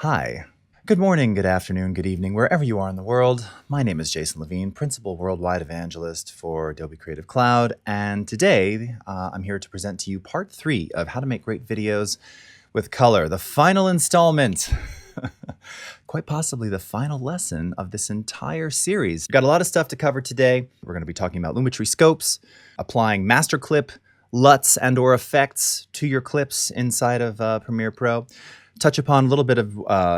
Hi. Good morning, good afternoon, good evening, wherever you are in the world. My name is Jason Levine, Principal Worldwide Evangelist for Adobe Creative Cloud, and today I'm here to present to you part 3 of how to make great videos with color, the final installment, quite possibly the final lesson of this entire series. We've got a lot of stuff to cover today. We're going to be talking about Lumetri Scopes, applying master clip, LUTs, and or effects to your clips inside of Premiere Pro. Touch upon a little bit of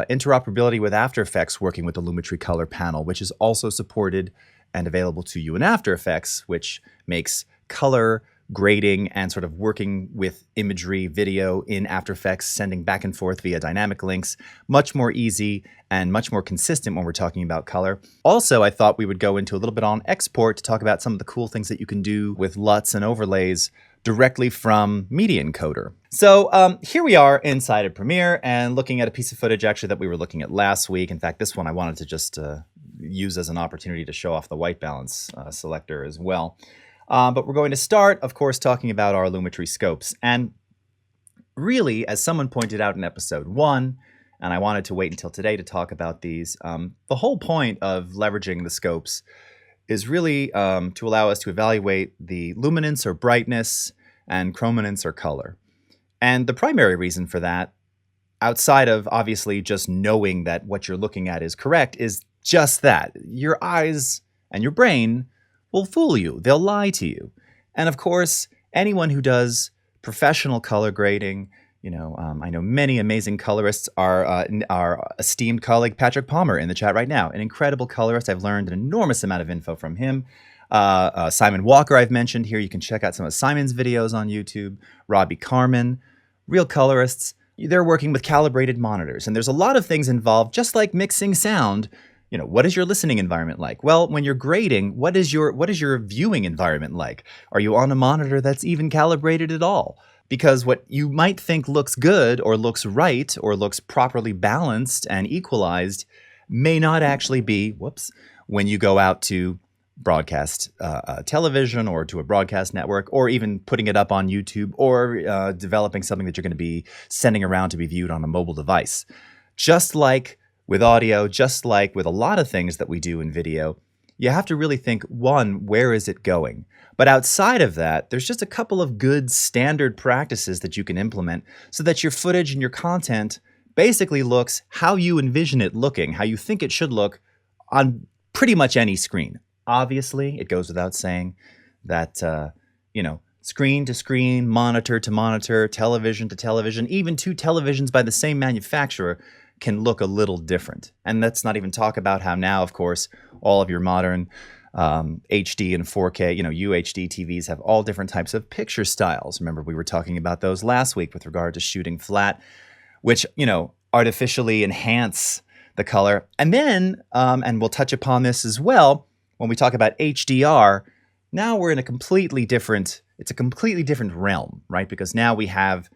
interoperability with After Effects working with the Lumetri Color panel, which is also supported and available to you in After Effects, which makes color grading and sort of working with imagery, video in After Effects, sending back and forth via dynamic links, much more easy and much more consistent when we're talking about color. Also, I thought we would go into a little bit on export to talk about some of the cool things that you can do with LUTs and overlays directly from Media Encoder. So here we are inside of Premiere and looking at a piece of footage actually that we were looking at last week. In fact, this one I wanted to just use as an opportunity to show off the white balance selector as well. But we're going to start, of course, talking about our Lumetri Scopes. And really, as someone pointed out in episode 1, and I wanted to wait until today to talk about these, the whole point of leveraging the scopes is really to allow us to evaluate the luminance or brightness and chrominance or color. And the primary reason for that, outside of obviously just knowing that what you're looking at is correct, is just that. Your eyes and your brain will fool you. They'll lie to you. And of course, anyone who does professional color grading, I know many amazing colorists. Our esteemed colleague Patrick Palmer in the chat right now, an incredible colorist. I've learned an enormous amount of info from him. Simon Walker I've mentioned here. You can check out some of Simon's videos on YouTube. Robbie Carmen, real colorists. They're working with calibrated monitors. And there's a lot of things involved, just like mixing sound. What is your listening environment like? Well, when you're grading, what is your viewing environment like? Are you on a monitor that's even calibrated at all? Because what you might think looks good or looks right or looks properly balanced and equalized may not actually be, when you go out to broadcast television or to a broadcast network, or even putting it up on YouTube, or developing something that you're going to be sending around to be viewed on a mobile device. Just like with audio, just like with a lot of things that we do in video, you have to really think, one, where is it going? But outside of that, there's just a couple of good standard practices that you can implement so that your footage and your content basically looks how you envision it looking, how you think it should look on pretty much any screen. Obviously, it goes without saying that, screen to screen, monitor to monitor, television to television, even two televisions by the same manufacturer can look a little different. And let's not even talk about how now, of course, all of your modern HD and 4K, UHD TVs have all different types of picture styles. Remember, we were talking about those last week with regard to shooting flat, which, artificially enhance the color. And then, and we'll touch upon this as well, when we talk about HDR, now we're in it's a completely different realm, right? Because now we have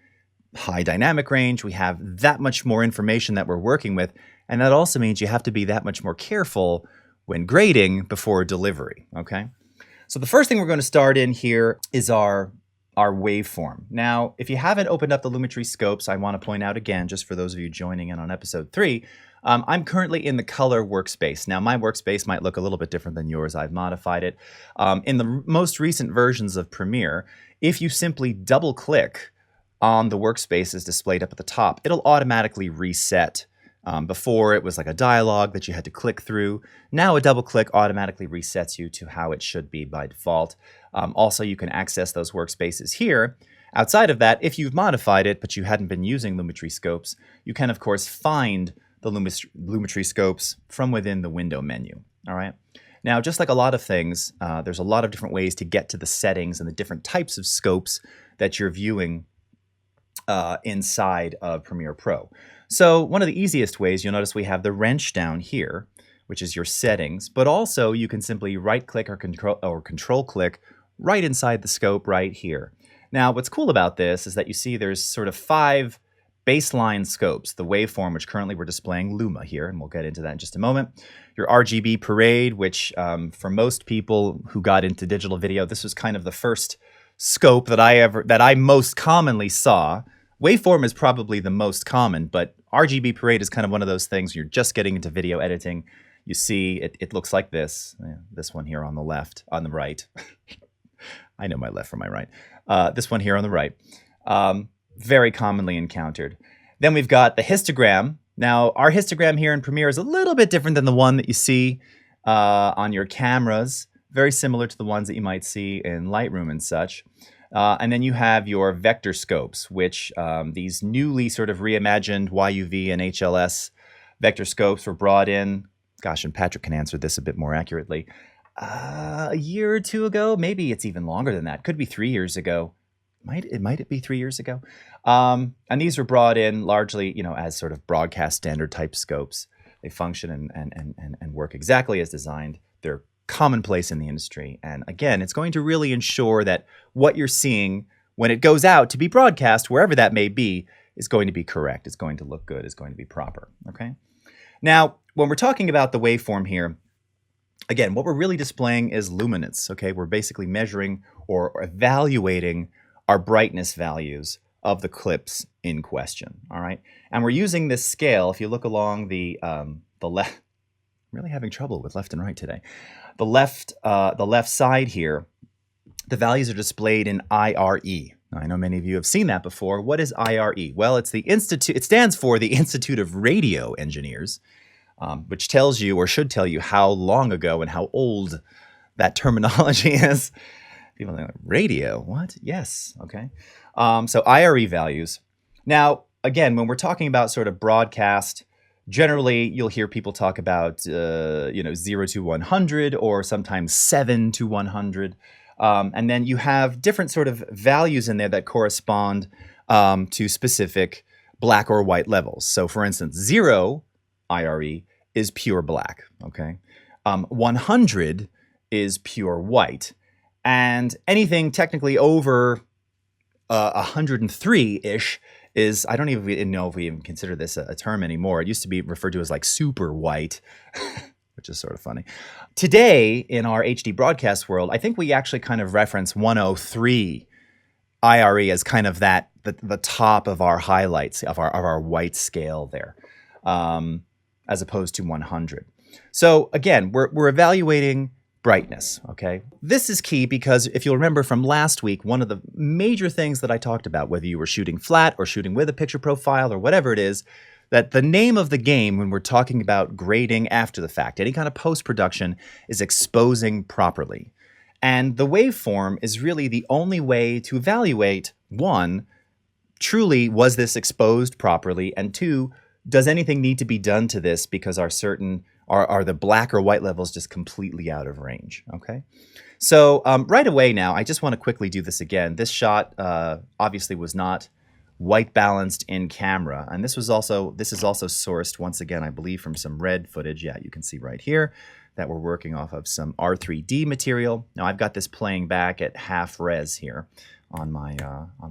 high dynamic range, we have that much more information that we're working with, and that also means you have to be that much more careful when grading before delivery, okay? So the first thing we're going to start in here is our waveform. Now, if you haven't opened up the Lumetri Scopes, I want to point out again, just for those of you joining in on episode 3, I'm currently in the Color Workspace. Now, my workspace might look a little bit different than yours. I've modified it. In the most recent versions of Premiere, if you simply double-click on the workspaces displayed up at the top, it'll automatically reset. Before, it was like a dialog that you had to click through. Now a double click automatically resets you to how it should be by default. Also, you can access those workspaces here. Outside of that, if you've modified it, but you hadn't been using Lumetri Scopes, you can, of course, find the Lumetri Scopes from within the window menu. All right. Now, just like a lot of things, there's a lot of different ways to get to the settings and the different types of scopes that you're viewing inside of Premiere Pro. So one of the easiest ways, you'll notice we have the wrench down here, which is your settings, but also you can simply right-click or control-click right inside the scope right here. Now, what's cool about this is that you see there's sort of 5 baseline scopes. The waveform, which currently we're displaying Luma here, and we'll get into that in just a moment. Your RGB Parade, which for most people who got into digital video, this was kind of the first scope that I most commonly saw Waveform is probably the most common, but RGB Parade is kind of one of those things you're just getting into video editing. You see it looks like this. This one here on the left, on the right. I know my left from my right. This one here on the right. Very commonly encountered. Then we've got the histogram. Now, our histogram here in Premiere is a little bit different than the one that you see on your cameras. Very similar to the ones that you might see in Lightroom and such. And then you have your vector scopes, which these newly sort of reimagined YUV and HLS vector scopes were brought in. Gosh, and Patrick can answer this a bit more accurately. A year or two ago, maybe it's even longer than that. Could be 3 years ago. Might it be 3 years ago? And these were brought in largely, as sort of broadcast standard type scopes. They function and work exactly as designed. They're commonplace in the industry. And again, it's going to really ensure that what you're seeing when it goes out to be broadcast, wherever that may be, is going to be correct. It's going to look good. It's going to be proper. Okay. Now, when we're talking about the waveform here, again, what we're really displaying is luminance. Okay. We're basically measuring or evaluating our brightness values of the clips in question. All right. And we're using this scale. If you look along the left, I'm really having trouble with left and right today. The left side here, the values are displayed in IRE. Now, I know many of you have seen that before. What is IRE? Well, it's the Institute. It stands for the Institute of Radio Engineers, which tells you or should tell you how long ago and how old that terminology is. People think, radio, what? Yes, okay. So IRE values. Now, again, when we're talking about sort of broadcast, generally you'll hear people talk about, 0 to 100 or sometimes 7 to 100. And then you have different sort of values in there that correspond to specific black or white levels. So for instance, 0 IRE is pure black, okay? 100 is pure white. And anything technically over 103-ish is, I don't even know if we even consider this a term anymore. It used to be referred to as like super white, which is sort of funny. Today, in our HD broadcast world, I think we actually kind of reference 103 IRE as kind of that, the top of our highlights, of our white scale there, as opposed to 100. So again, we're evaluating brightness, okay? This is key because if you'll remember from last week, one of the major things that I talked about, whether you were shooting flat or shooting with a picture profile or whatever it is, that the name of the game when we're talking about grading after the fact, any kind of post-production, is exposing properly. And the waveform is really the only way to evaluate, one, truly was this exposed properly, and two, does anything need to be done to this because are the black or white levels just completely out of range, okay? So right away now, I just want to quickly do this again. This shot obviously was not white balanced in camera, and this is also sourced once again, I believe, from some red footage. Yeah, you can see right here that we're working off of some R3D material. Now I've got this playing back at half res here on my,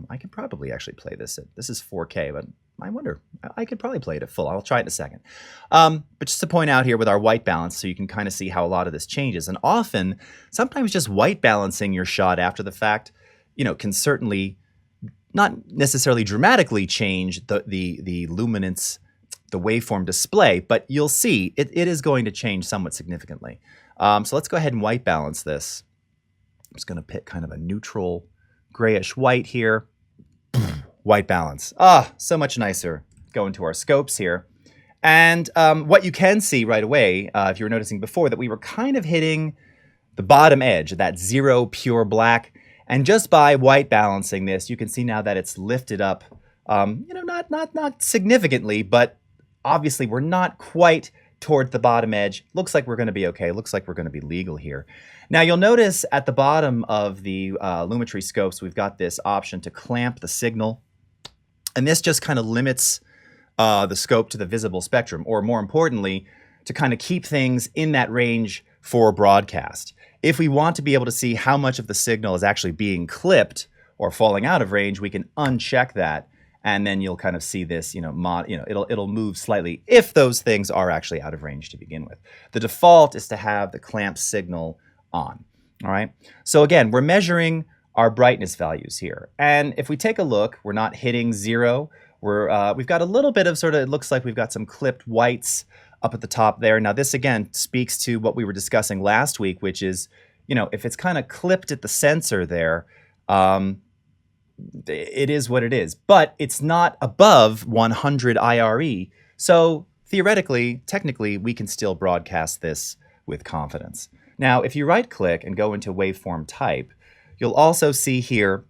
I could probably actually play this this is 4K, but I wonder, I could probably play it at full. I'll try it in a second. But just to point out here with our white balance, so you can kind of see how a lot of this changes. And often, sometimes just white balancing your shot after the fact, can certainly not necessarily dramatically change the luminance, the waveform display, but you'll see it is going to change somewhat significantly. So let's go ahead and white balance this. I'm just going to pick kind of a neutral grayish white here. White balance. So much nicer. Go into our scopes here. And what you can see right away, if you were noticing before, that we were kind of hitting the bottom edge, that 0 pure black. And just by white balancing this, you can see now that it's lifted up, not significantly, but obviously we're not quite toward the bottom edge. Looks like we're going to be okay. Looks like we're going to be legal here. Now you'll notice at the bottom of the Lumetri Scopes, we've got this option to clamp the signal. And this just kind of limits the scope to the visible spectrum, or more importantly, to kind of keep things in that range for broadcast. If we want to be able to see how much of the signal is actually being clipped or falling out of range, we can uncheck that, and then you'll kind of see this, it'll move slightly if those things are actually out of range to begin with. The default is to have the clamp signal on. All right. So again, we're measuring our brightness values here. And if we take a look, we're not hitting 0. We've got a little bit of sort of, it looks like we've got some clipped whites up at the top there. Now this again speaks to what we were discussing last week, which is, you know, if it's kind of clipped at the sensor there, it is what it is. But it's not above 100 IRE. So theoretically, technically, we can still broadcast this with confidence. Now, if you right-click and go into waveform type, you'll also see here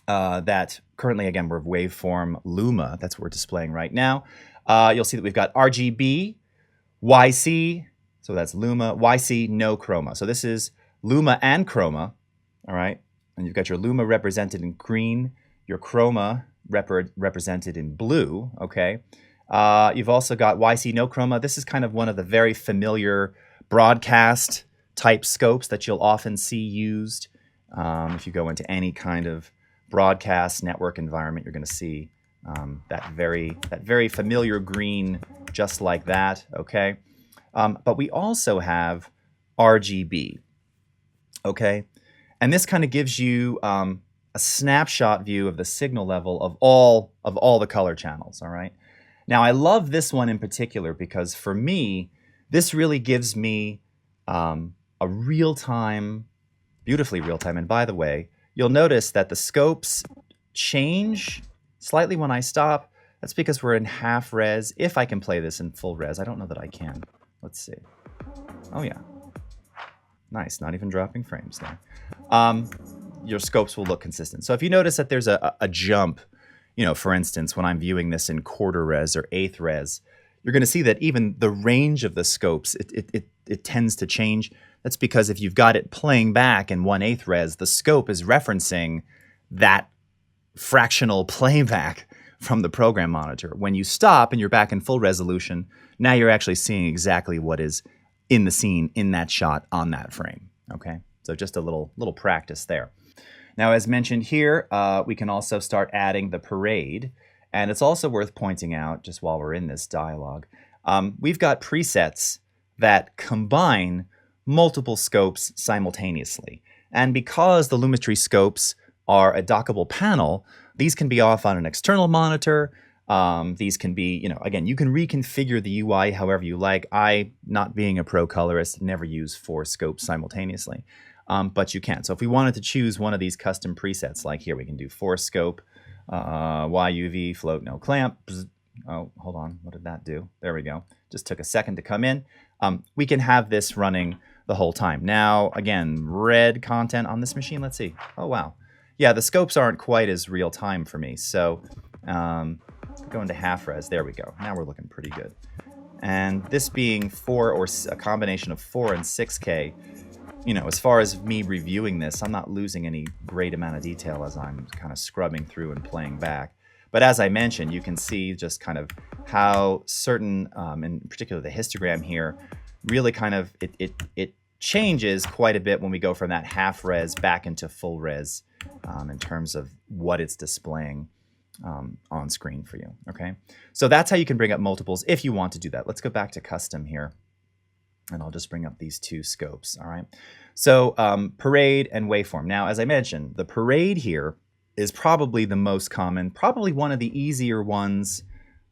that currently, again, we're waveform Luma. That's what we're displaying right now. You'll see that we've got RGB, YC, so that's Luma, YC, no chroma. So this is Luma and chroma, all right? And you've got your Luma represented in green, your chroma represented in blue, okay? You've also got YC, no chroma. This is kind of one of the very familiar broadcast type scopes that you'll often see used. If you go into any kind of broadcast network environment, you're going to see that very familiar green, just like that. Okay, but we also have RGB. Okay, and this kind of gives you a snapshot view of the signal level of all the color channels. All right. Now I love this one in particular because for me, this really gives me a real-time, beautifully real-time. And by the way, you'll notice that the scopes change slightly when I stop. That's because we're in half res. If I can play this in full res, I don't know that I can. Let's see. Oh yeah. Nice, not even dropping frames there. Your scopes will look consistent. So if you notice that there's a jump, you know, for instance, when I'm viewing this in quarter res or eighth res, you're going to see that even the range of the scopes, it tends to change. That's because if you've got it playing back in 1/8 res, the scope is referencing that fractional playback from the program monitor. When you stop and you're back in full resolution, now you're actually seeing exactly what is in the scene, in that shot, on that frame. Okay, so just a little practice there. Now, as mentioned here, we can also start adding the parade. And it's also worth pointing out, just while we're in this dialogue, we've got presets that combine multiple scopes simultaneously. And because the Lumetri scopes are a dockable panel, these can be off on an external monitor. These can be, you know, again, you can reconfigure the UI however you like. I, not being a pro colorist, never use 4 scopes simultaneously, but you can. So if we wanted to choose one of these custom presets, like here, we can do 4 scope, YUV, float, no clamp. Oh, hold on, what did that do? There we go. Just took a second to come in. We can have this running the whole time. Now, again, red content on this machine, let's see. Oh, wow. Yeah, the scopes aren't quite as real time for me. So go into half res, there we go. Now we're looking pretty good. And this being 4 or a combination of 4 and 6K, you know, as far as me reviewing this, I'm not losing any great amount of detail as I'm kind of scrubbing through and playing back. But as I mentioned, you can see just kind of how certain, in particular the histogram here, really kind of, it changes quite a bit when we go from that half res back into full res in terms of what it's displaying on screen for you, okay? So that's how you can bring up multiples if you want to do that. Let's go back to custom here. And I'll just bring up these 2 scopes, all right? So parade and waveform. Now, as I mentioned, the parade here is probably the most common, probably one of the easier ones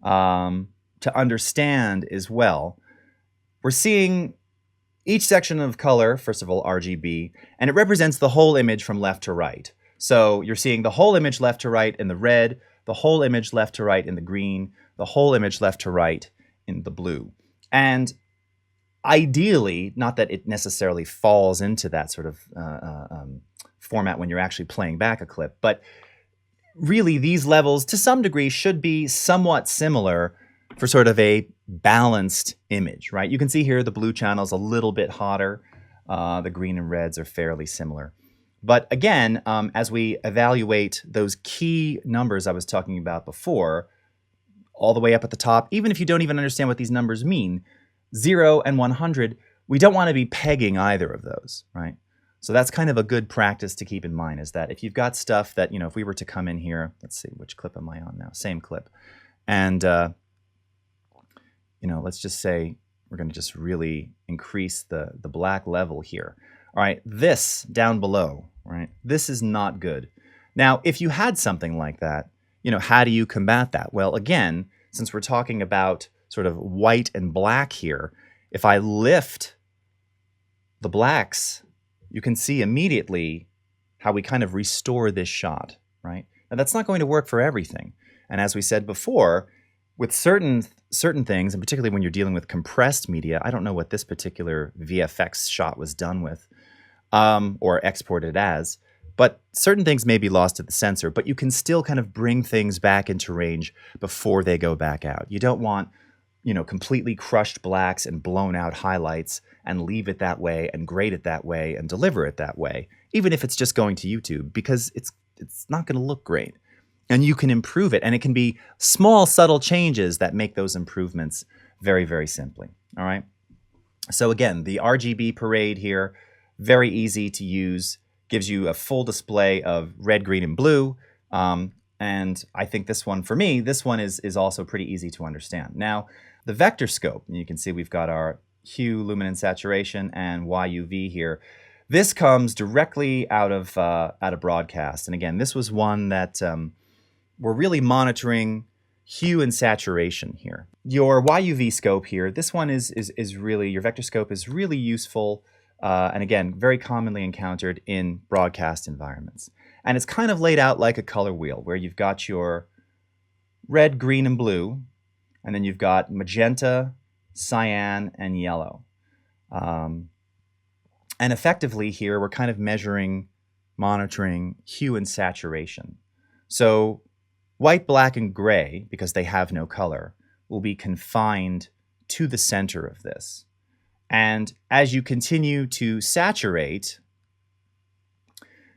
to understand as well. We're seeing each section of color, first of all, RGB, and it represents the whole image from left to right. So you're seeing the whole image left to right in the red, the whole image left to right in the green, the whole image left to right in the blue. And ideally, not that it necessarily falls into that sort of format when you're actually playing back a clip, but really these levels to some degree should be somewhat similar for sort of a balanced image, right? You can see here the blue channel is a little bit hotter. The green and reds are fairly similar. But again, as we evaluate those key numbers I was talking about before, all the way up at the top, even if you don't even understand what these numbers mean, 0 and 100, we don't want to be pegging either of those, right? So that's kind of a good practice to keep in mind, is that if you've got stuff that, you know, if we were to come in here, let's see, which clip am I on now? Same clip. And, you know, let's just say we're going to just really increase the black level here. All right, this down below, right? This is not good. Now, if you had something like that, how do you combat that? Well, again, since we're talking about sort of white and black here, if I lift the blacks, you can see immediately how we kind of restore this shot, right? Now, that's not going to work for everything. And as we said before, with certain things, and particularly when you're dealing with compressed media, I don't know what this particular VFX shot was done with or exported as, but certain things may be lost at the sensor, but you can still kind of bring things back into range before they go back out. You don't want, completely crushed blacks and blown out highlights and leave it that way and grade it that way and deliver it that way, even if it's just going to YouTube, because it's not going to look great. And you can improve it, and it can be small, subtle changes that make those improvements very, very simply, all right? So again, the RGB Parade here, very easy to use, gives you a full display of red, green, and blue. And I think this one, for me, this one is also pretty easy to understand. Now, the Vectorscope, you can see we've got our hue, luminance, saturation, and YUV here. This comes directly out of broadcast. And again, this was one that we're really monitoring hue and saturation here. Your YUV scope here, this one is really, your Vectorscope is really useful. And again, very commonly encountered in broadcast environments. And it's kind of laid out like a color wheel where you've got your red, green, and blue, and then you've got magenta, cyan, and yellow. And effectively here, we're kind of monitoring hue and saturation. So white, black, and gray, because they have no color, will be confined to the center of this. And as you continue to saturate,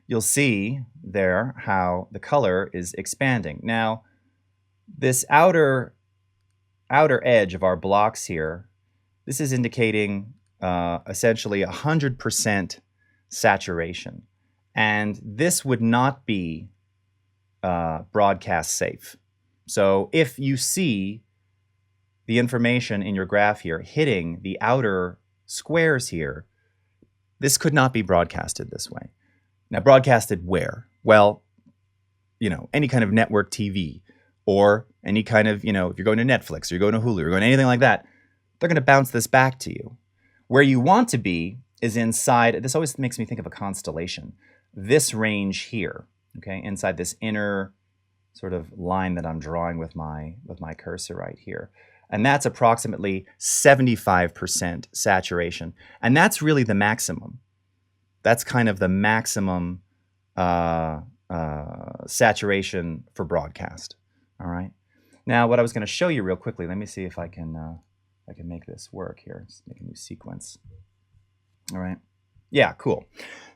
you'll see there how the color is expanding. Now, this outer edge of our blocks here, this is indicating essentially 100% saturation. And this would not be broadcast safe. So if you see the information in your graph here hitting the outer squares here, this could not be broadcasted this way. Now, broadcasted where? Well, any kind of network TV or any kind of, if you're going to Netflix or you're going to Hulu or going to anything like that, they're going to bounce this back to you. Where you want to be is inside, this always makes me think of a constellation, this range here, okay, inside this inner sort of line that I'm drawing with my cursor right here. And that's approximately 75% saturation. And that's really the maximum. That's kind of the maximum saturation for broadcast. All right. Now, what I was going to show you real quickly, let me see if I can make this work here. Let's make a new sequence. All right. Yeah, cool.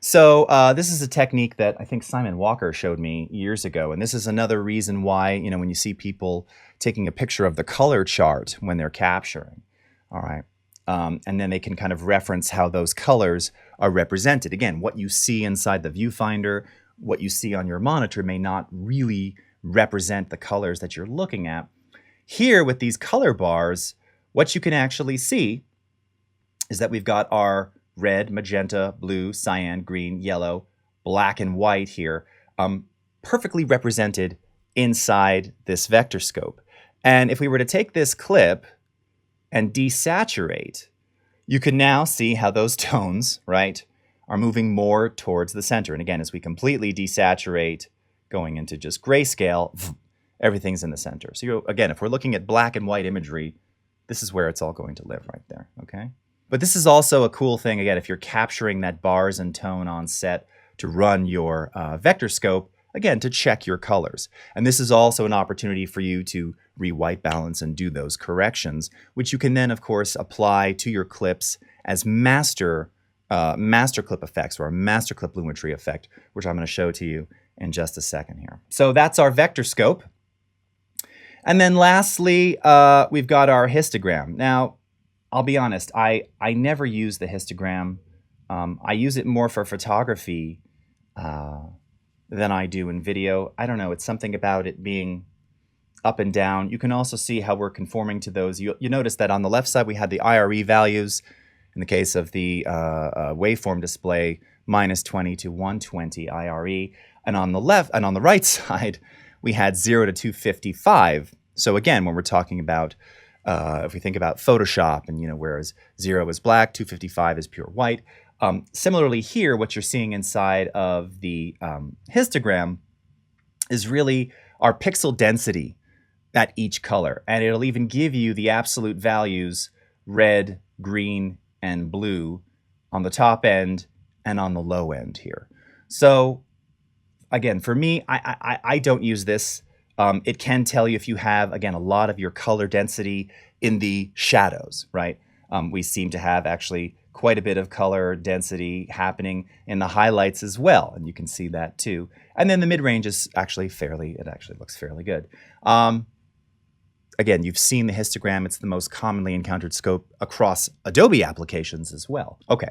So this is a technique that I think Simon Walker showed me years ago. And this is another reason why, when you see people taking a picture of the color chart when they're capturing, all right, and then they can kind of reference how those colors are represented. Again, what you see inside the viewfinder, what you see on your monitor may not really represent the colors that you're looking at. Here with these color bars, what you can actually see is that we've got our red, magenta, blue, cyan, green, yellow, black, and white here, perfectly represented inside this Vectorscope. And if we were to take this clip and desaturate, you can now see how those tones, right, are moving more towards the center. And again, as we completely desaturate, going into just grayscale, everything's in the center. So again, if we're looking at black and white imagery, this is where it's all going to live right there, okay? But this is also a cool thing, again, if you're capturing that bars and tone on set to run your Vectorscope, again, to check your colors. And this is also an opportunity for you to re-white balance and do those corrections, which you can then, of course, apply to your clips as master clip effects or a master clip Lumetri effect, which I'm going to show to you in just a second here. So that's our Vectorscope. And then lastly, we've got our histogram. Now, I'll be honest, I never use the histogram. I use it more for photography than I do in video. I don't know, it's something about it being up and down. You can also see how we're conforming to those. You notice that on the left side we had the IRE values. In the case of the waveform display, -20 to 120 IRE. And on the left, and on the right side, we had 0 to 255. So again, when we're talking about, if we think about Photoshop, and whereas 0 is black, 255 is pure white. Similarly here, what you're seeing inside of the histogram is really our pixel density at each color. And it'll even give you the absolute values, red, green, and blue on the top end and on the low end here. So again, for me, I don't use this. It can tell you if you have, again, a lot of your color density in the shadows, right? We seem to have actually quite a bit of color density happening in the highlights as well, and you can see that too. And then the mid-range is actually it actually looks fairly good. Again, you've seen the histogram. It's the most commonly encountered scope across Adobe applications as well. Okay,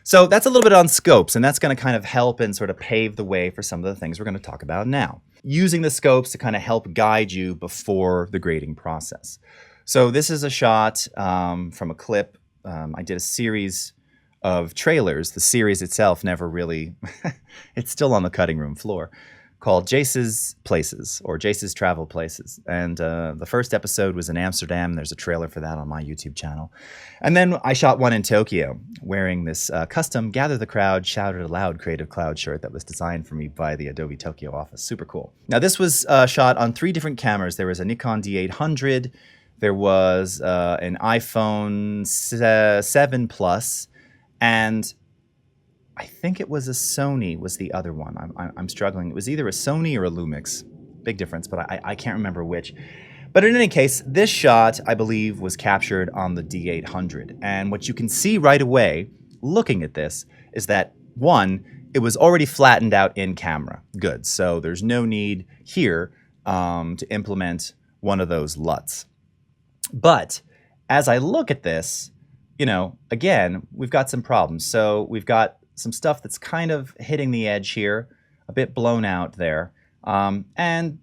so that's a little bit on scopes, and that's going to kind of help and sort of pave the way for some of the things we're going to talk about now. Using the scopes to kind of help guide you before the grading process. So this is a shot from a clip. I did a series of trailers. The series itself never really, it's still on the cutting room floor, called Jace's Places, or Jace's Travel Places. And the first episode was in Amsterdam. There's a trailer for that on my YouTube channel. And then I shot one in Tokyo, wearing this custom Gather the Crowd, Shout It Aloud Creative Cloud shirt that was designed for me by the Adobe Tokyo office. Super cool. Now this was shot on 3 different cameras. There was a Nikon D800, there was an iPhone 7 Plus, and I think it was a Sony was the other one. I'm struggling. It was either a Sony or a Lumix. Big difference, but I can't remember which. But in any case, this shot, I believe, was captured on the D800. And what you can see right away, looking at this, is that, one, it was already flattened out in camera. Good. So there's no need here to implement one of those LUTs. But as I look at this, again, we've got some problems. So we've got some stuff that's kind of hitting the edge here, a bit blown out there. And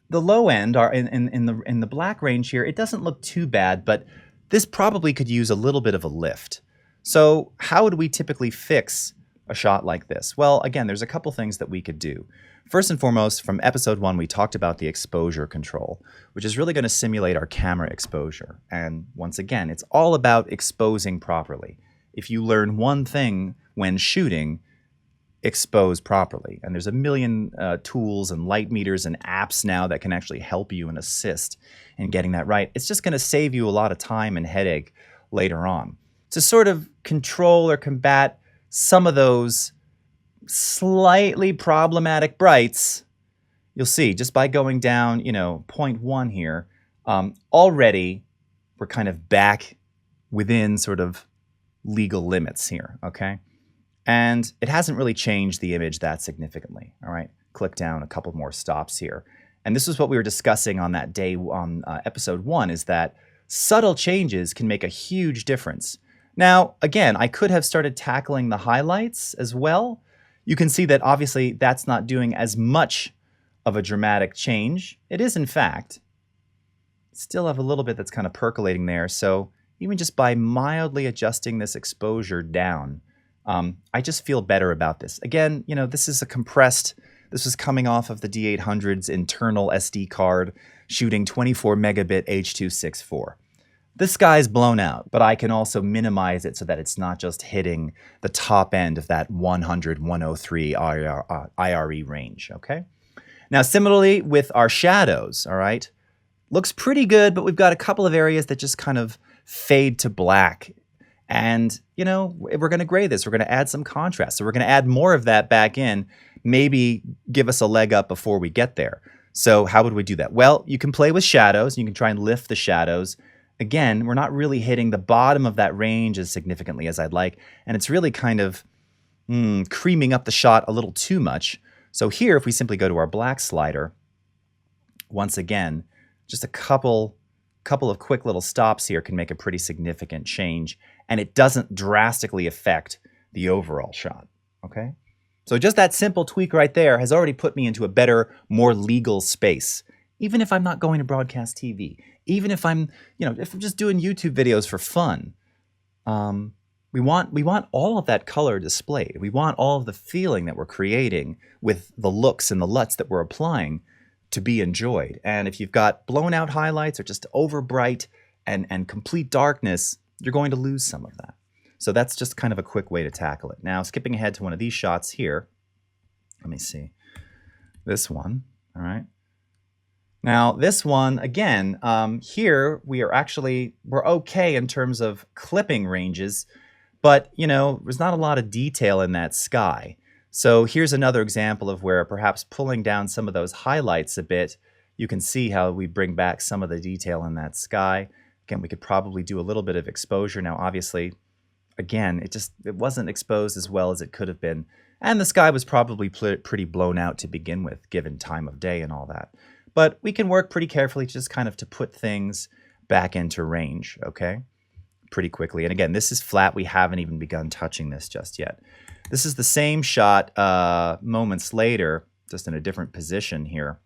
the low end are in the black range here. It doesn't look too bad, but this probably could use a little bit of a lift. So how would we typically fix a shot like this? Well, again, there's a couple things that we could do. First and foremost, from episode 1, we talked about the exposure control, which is really going to simulate our camera exposure. And once again, it's all about exposing properly. If you learn one thing when shooting, expose properly. And there's a million tools and light meters and apps now that can actually help you and assist in getting that right. It's just going to save you a lot of time and headache later on. To sort of control or combat some of those slightly problematic brights, you'll see just by going down, 0.1 here, already we're kind of back within sort of legal limits here, okay? And it hasn't really changed the image that significantly, all right? Click down a couple more stops here. And this is what we were discussing on that day on episode 1, is that subtle changes can make a huge difference. Now, again, I could have started tackling the highlights as well. You can see that obviously that's not doing as much of a dramatic change. It is, in fact. Still have a little bit that's kind of percolating there. So even just by mildly adjusting this exposure down, I just feel better about this. Again, this is this is coming off of the D800's internal SD card, shooting 24 megabit H.264. This guy's blown out, but I can also minimize it so that it's not just hitting the top end of that 100, 103 IRE range, okay? Now, similarly with our shadows, all right? Looks pretty good, but we've got a couple of areas that just kind of fade to black. And, we're going to gray this. We're going to add some contrast. So we're going to add more of that back in, maybe give us a leg up before we get there. So how would we do that? Well, you can play with shadows. You can try and lift the shadows. Again, we're not really hitting the bottom of that range as significantly as I'd like, and it's really kind of creaming up the shot a little too much. So here, if we simply go to our black slider, once again, just a couple of quick little stops here can make a pretty significant change, and it doesn't drastically affect the overall shot, okay? So just that simple tweak right there has already put me into a better, more legal space, even if I'm not going to broadcast TV. Even if I'm, if I'm just doing YouTube videos for fun, We want all of that color displayed. We want all of the feeling that we're creating with the looks and the LUTs that we're applying to be enjoyed. And if you've got blown out highlights or just over bright and complete darkness, you're going to lose some of that. So that's just kind of a quick way to tackle it. Now, skipping ahead to one of these shots here, let me see. This one, all right. Now, this one, again, here we're okay in terms of clipping ranges, but, you know, there's not a lot of detail in that sky. So here's another example of where perhaps pulling down some of those highlights a bit, you can see how we bring back some of the detail in that sky. Again, we could probably do a little bit of exposure. Now, obviously, again, it wasn't exposed as well as it could have been. And the sky was probably pretty blown out to begin with, given time of day and all that. But we can work pretty carefully just kind of to put things back into range, okay? Pretty quickly. And again, this is flat. We haven't even begun touching this just yet. This is the same shot moments later, just in a different position here.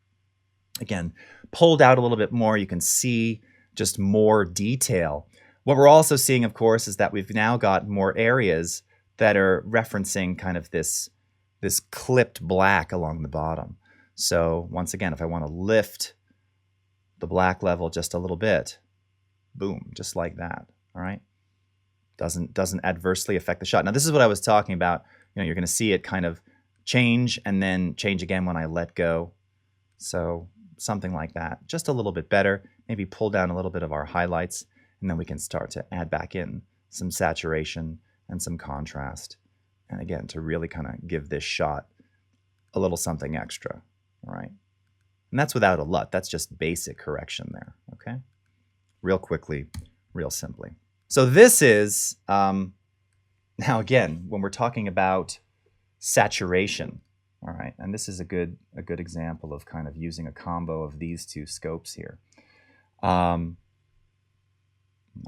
Again, pulled out a little bit more, you can see just more detail. What we're also seeing, of course, is that we've now got more areas that are referencing kind of this clipped black along the bottom. So once again, if I want to lift the black level just a little bit, boom, just like that, all right? Doesn't adversely affect the shot. Now, this is what I was talking about. You know, you're going to see it kind of change and then change again when I let go. So something like that, just a little bit better. Maybe pull down a little bit of our highlights, and then we can start to add back in some saturation and some contrast. And again, to really kind of give this shot a little something extra, all right? And that's without a LUT. That's just basic correction there, okay? Real quickly, real simply. So this is, now again, when we're talking about saturation, all right, and this is a good example of kind of using a combo of these two scopes here. I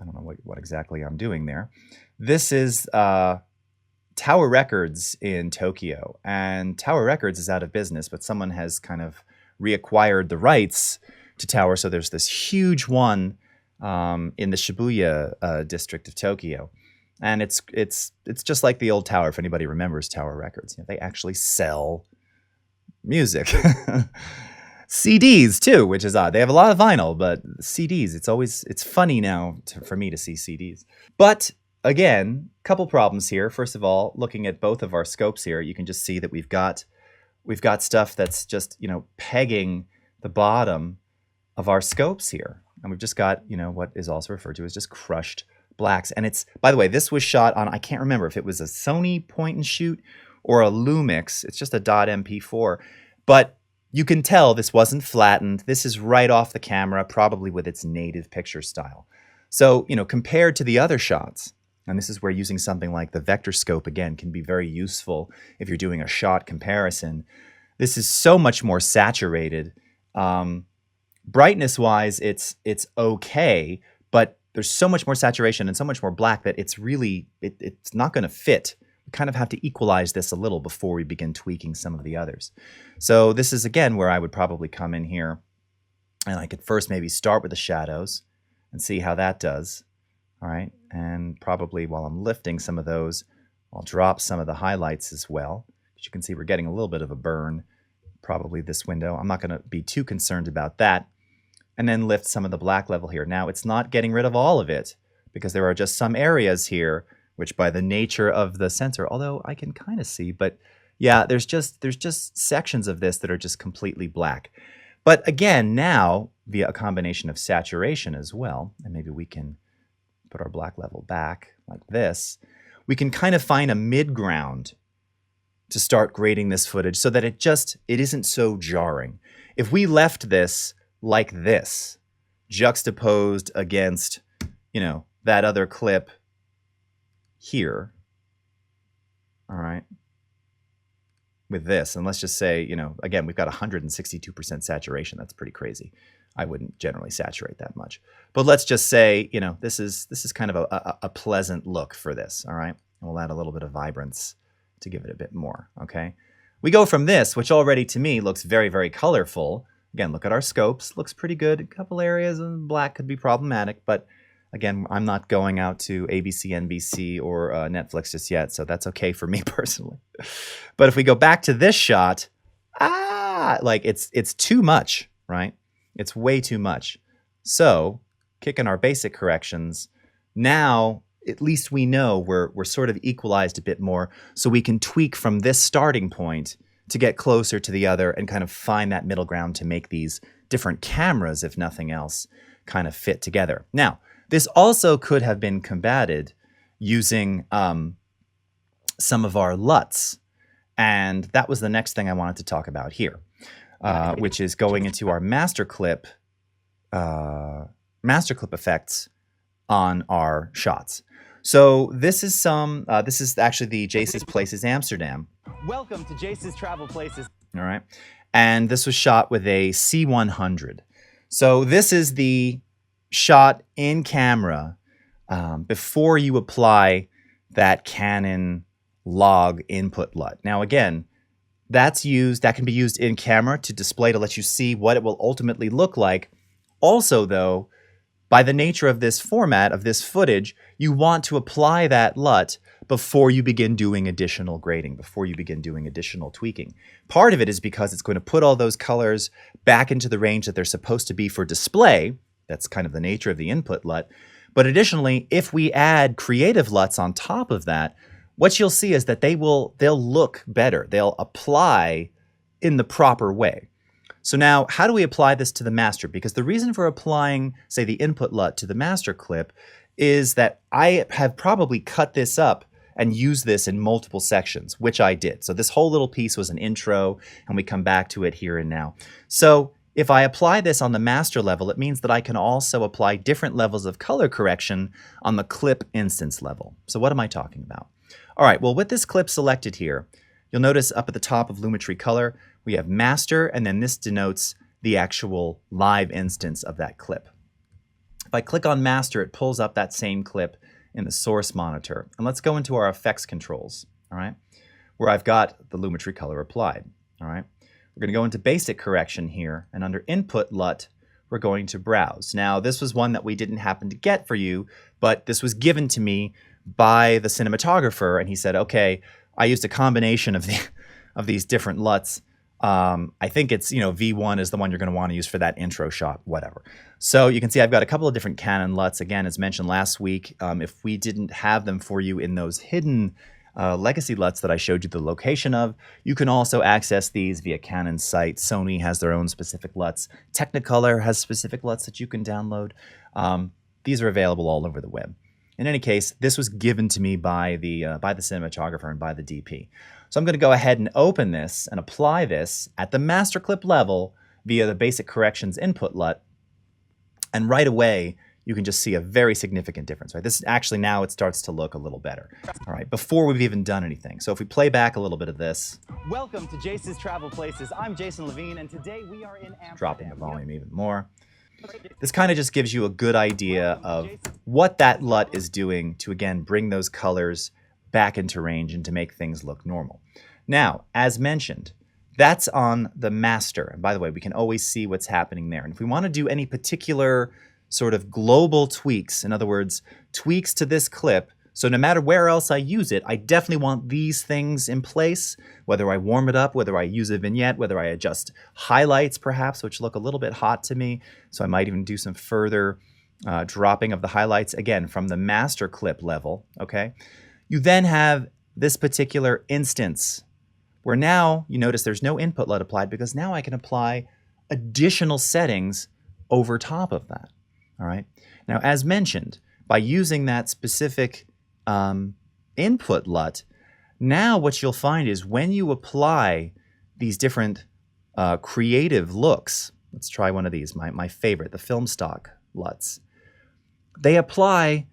don't know what exactly I'm doing there. This is Tower Records in Tokyo, and Tower Records is out of business, but someone has kind of reacquired the rights to Tower, so there's this huge one in the Shibuya district of Tokyo. And it's just like the old Tower, if anybody remembers Tower Records. You know, they actually sell music. CDs too, which is odd. They have a lot of vinyl, but CDs, it's funny now for me to see CDs. But again, couple problems here. First of all, looking at both of our scopes here, you can just see that we've got stuff that's just, you know, pegging the bottom of our scopes here. And we've just got, you know, what is also referred to as just crushed blacks. And it's, by the way, this was shot on, I can't remember if it was a Sony point and shoot or a Lumix. It's just a .mp4. But you can tell this wasn't flattened. This is right off the camera, probably with its native picture style. So, you know, compared to the other shots, and this is where using something like the Vectorscope, again, can be very useful if you're doing a shot comparison. This is so much more saturated. Brightness-wise, it's okay, but there's so much more saturation and so much more black that it's really, it's not going to fit. We kind of have to equalize this a little before we begin tweaking some of the others. So this is, again, where I would probably come in here, and I could first maybe start with the shadows and see how that does. All right, and probably while I'm lifting some of those, I'll drop some of the highlights as well. As you can see, we're getting a little bit of a burn, probably this window. I'm not going to be too concerned about that. And then lift some of the black level here. Now, it's not getting rid of all of it, because there are just some areas here, which by the nature of the sensor, although I can kind of see, but yeah, there's just sections of this that are just completely black. But again, now, via a combination of saturation as well, and maybe we can put our black level back like this, we can kind of find a mid-ground to start grading this footage so that it isn't so jarring. If we left this like this, juxtaposed against, you know, that other clip here, all right, with this, and let's just say, you know, again, we've got 162% saturation. That's pretty crazy. I wouldn't generally saturate that much. But let's just say, you know, this is kind of a pleasant look for this, all right? And we'll add a little bit of vibrance to give it a bit more, okay? We go from this, which already to me looks very, very colorful. Again, look at our scopes. Looks pretty good. A couple areas in black could be problematic, but Again, I'm not going out to ABC, NBC, or Netflix just yet, so that's okay for me personally. But if we go back to this shot, like it's too much, right? It's way too much. So, kicking our basic corrections, now at least we know we're sort of equalized a bit more, so we can tweak from this starting point to get closer to the other and kind of find that middle ground to make these different cameras, if nothing else, kind of fit together. Now, this also could have been combated using some of our LUTs, and that was the next thing I wanted to talk about here, which is going into our master clip effects on our shots. So this is this is actually the Jace's Places Amsterdam. Welcome to Jace's Travel Places. All right. And this was shot with a C100. So this is the shot in camera before you apply that Canon log input LUT. Now again, that can be used in camera to display to let you see what it will ultimately look like. Also though, by the nature of this format, of this footage, you want to apply that LUT before you begin doing additional grading, before you begin doing additional tweaking. Part of it is because it's going to put all those colors back into the range that they're supposed to be for display. That's kind of the nature of the input LUT. But additionally, if we add creative LUTs on top of that, what you'll see is that they'll look better. They'll apply in the proper way. So now, how do we apply this to the master? Because the reason for applying, say, the input LUT to the master clip is that I have probably cut this up and used this in multiple sections, which I did. So this whole little piece was an intro, and we come back to it here and now. So if I apply this on the master level, it means that I can also apply different levels of color correction on the clip instance level. So what am I talking about? All right, well, with this clip selected here, you'll notice up at the top of Lumetri Color, we have master, and then this denotes the actual live instance of that clip. If I click on master, it pulls up that same clip in the source monitor. And let's go into our effects controls, all right, where I've got the Lumetri Color applied, all right. We're going to go into basic correction here, and under input LUT, we're going to browse. Now, this was one that we didn't happen to get for you, but this was given to me by the cinematographer, and he said, okay, I used a combination of these different LUTs. I think it's, V1 is the one you're going to want to use for that intro shot, whatever. So you can see I've got a couple of different Canon LUTs. Again, as mentioned last week, if we didn't have them for you in those hidden legacy LUTs that I showed you the location of, you can also access these via Canon's site. Sony has their own specific LUTs. Technicolor has specific LUTs that you can download. These are available all over the web. In any case, this was given to me by the cinematographer and by the DP. So I'm going to go ahead and open this and apply this at the master clip level via the basic corrections input LUT. And right away, you can just see a very significant difference, right? This actually now it starts to look a little better, all right, before we've even done anything. So if we play back a little bit of this. Welcome to Jace's Travel Places. I'm Jason Levine, and today we are in Amsterdam. Dropping the volume even more. This kind of just gives you a good idea of what that LUT is doing to, again, bring those colors back into range and to make things look normal. Now, as mentioned, that's on the master. And by the way, we can always see what's happening there. And if we want to do any particular sort of global tweaks, in other words, tweaks to this clip, so no matter where else I use it, I definitely want these things in place, whether I warm it up, whether I use a vignette, whether I adjust highlights perhaps, which look a little bit hot to me. So I might even do some further dropping of the highlights, again, from the master clip level, okay? You then have this particular instance where now you notice there's no input LUT applied because now I can apply additional settings over top of that, all right? Now, as mentioned, by using that specific input LUT, now what you'll find is when you apply these different creative looks, let's try one of these, my favorite, the film stock LUTs, they apply,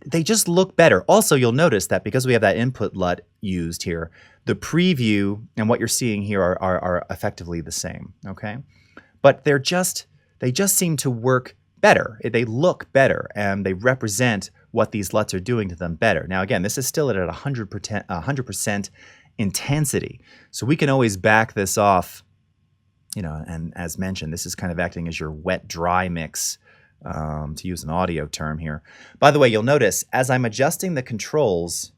they just look better. Also, you'll notice that because we have that input LUT used here, the preview and what you're seeing here are effectively the same, okay? But they just seem to work better. They look better, and they represent what these LUTs are doing to them better. Now, again, this is still at 100% intensity. So we can always back this off, and as mentioned, this is kind of acting as your wet-dry mix to use an audio term here. By the way, you'll notice as I'm adjusting the controls,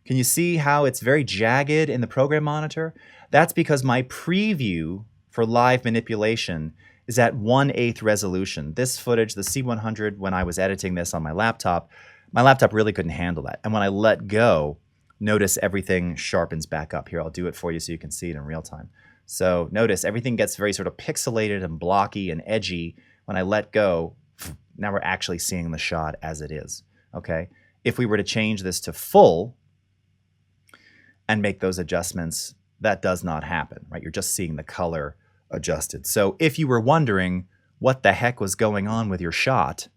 can you see how it's very jagged in the program monitor? That's because my preview for live manipulation is at 1/8 resolution. This footage, the C100, when I was editing this on my laptop really couldn't handle that. And when I let go, notice everything sharpens back up. Here, I'll do it for you so you can see it in real time. So notice everything gets very sort of pixelated and blocky and edgy. When I let go, now we're actually seeing the shot as it is, okay? If we were to change this to full and make those adjustments, that does not happen, right? You're just seeing the color adjusted. So if you were wondering what the heck was going on with your shot,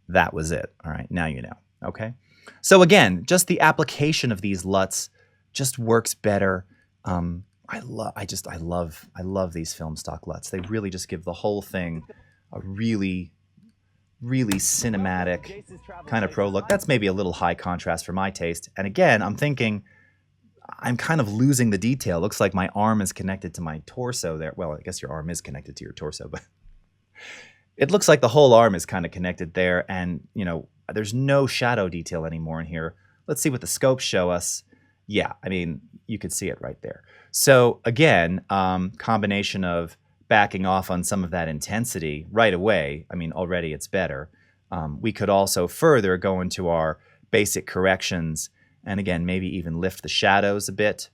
that was it. All right, now you know, okay? So again, just the application of these LUTs just works better. I love these film stock LUTs. They really just give the whole thing a really cinematic kind of pro look. That's maybe a little high contrast for my taste. And again, I'm thinking I'm kind of losing the detail. Looks like my arm is connected to my torso there. Well, I guess your arm is connected to your torso, but it looks like the whole arm is kind of connected there. And, you know, there's no shadow detail anymore in here. Let's see what the scopes show us. Yeah, I mean, you could see it right there. So again, combination of backing off on some of that intensity right away. I mean, already it's better. We could also further go into our basic corrections and again, maybe even lift the shadows a bit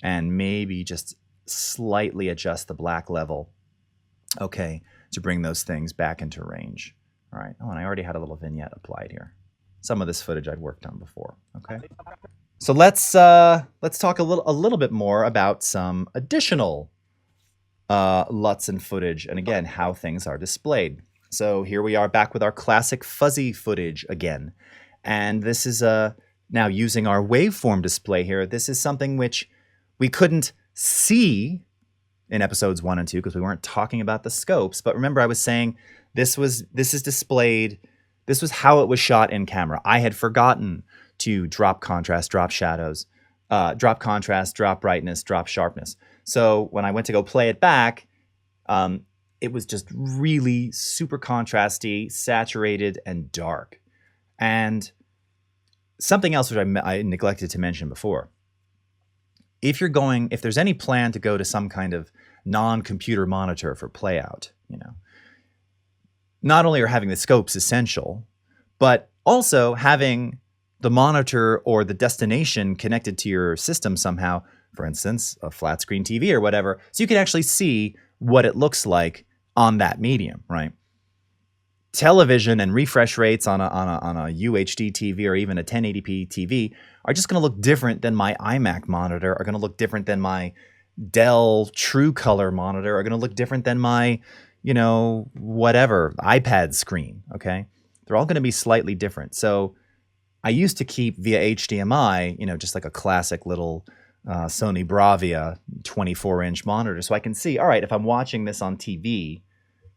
and maybe just slightly adjust the black level, okay, to bring those things back into range. All right, oh, and I already had a little vignette applied here. Some of this footage I'd worked on before, okay? So let's talk a little bit more about some additional LUTs and footage, and again, how things are displayed. So here we are back with our classic fuzzy footage again. And this is now using our waveform display here. This is something which we couldn't see in episodes 1 and 2 because we weren't talking about the scopes. But remember, I was saying this is displayed, this was how it was shot in camera. I had forgotten to drop contrast, drop shadows, drop contrast, drop brightness, drop sharpness. So when I went to go play it back, it was just really super contrasty, saturated, and dark. And something else which I neglected to mention before. If there's any plan to go to some kind of non-computer monitor for playout, you know, not only are having the scopes essential, but also having the monitor or the destination connected to your system somehow, for instance, a flat screen TV or whatever, so you can actually see what it looks like on that medium, right? Television and refresh rates on a UHD TV or even a 1080p TV are just going to look different than my iMac monitor, are going to look different than my Dell True Color monitor, are going to look different than my, you know, whatever, iPad screen, okay? They're all going to be slightly different. So I used to keep via HDMI, you know, just like a classic little Sony Bravia 24-inch monitor. So I can see, all right, if I'm watching this on TV,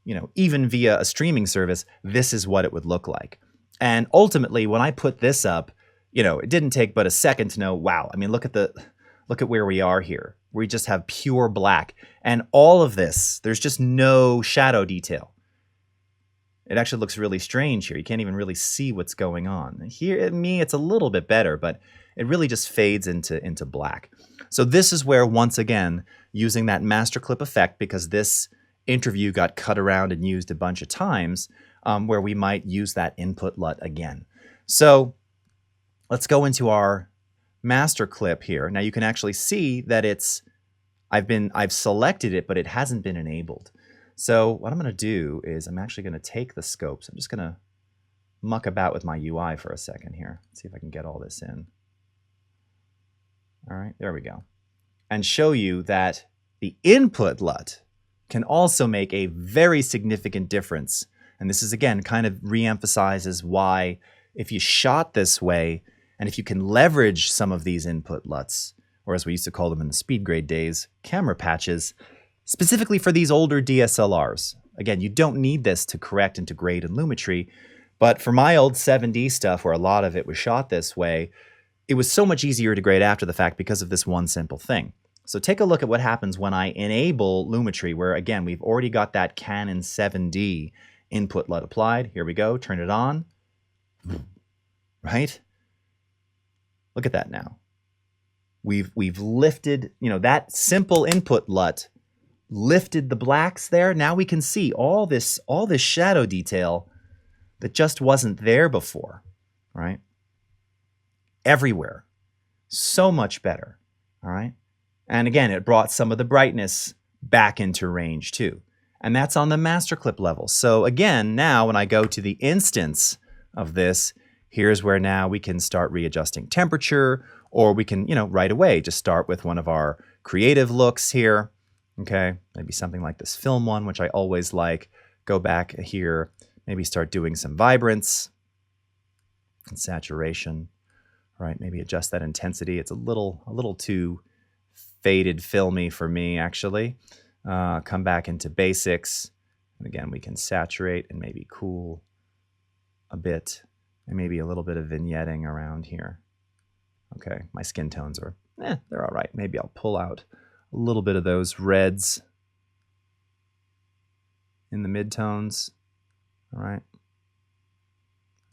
you know, even via a streaming service, this is what it would look like. And ultimately, when I put this up, you know, it didn't take but a second to know, wow, I mean, look at where we are here. We just have pure black. And all of this, there's just no shadow detail. It actually looks really strange here. You can't even really see what's going on. Here, at me, it's a little bit better, but it really just fades into black. So this is where, once again, using that master clip effect, because this interview got cut around and used a bunch of times, where we might use that input LUT again. So let's go into our master clip here. Now you can actually see that I've selected it, but it hasn't been enabled. So what I'm going to do is I'm actually going to take the scopes. I'm just going to muck about with my UI for a second here. Let's see if I can get all this in. All right, there we go. And show you that the input LUT can also make a very significant difference. And this is, again, kind of re-emphasizes why if you shot this way, and if you can leverage some of these input LUTs, or as we used to call them in the speed grade days, camera patches, specifically for these older DSLRs. Again, you don't need this to correct and to grade in Lumetri, but for my old 7D stuff where a lot of it was shot this way, it was so much easier to grade after the fact because of this one simple thing. So take a look at what happens when I enable Lumetri, where again, we've already got that Canon 7D Input LUT applied. Here we go. Turn it on. Right? Look at that now. We've lifted, that simple input LUT lifted the blacks there. Now we can see all this shadow detail that just wasn't there before, right? Everywhere. So much better, all right? And again, it brought some of the brightness back into range too. And that's on the master clip level. So again, now when I go to the instance of this, here's where now we can start readjusting temperature, or we can, right away just start with one of our creative looks here. Okay, maybe something like this film one, which I always like. Go back here, maybe start doing some vibrance and saturation, right? Maybe adjust that intensity. It's a little too faded filmy for me, actually. Come back into basics. And again, we can saturate and maybe cool a bit, and maybe a little bit of vignetting around here. Okay, my skin tones are, they're all right. Maybe I'll pull out a little bit of those reds in the midtones. All right.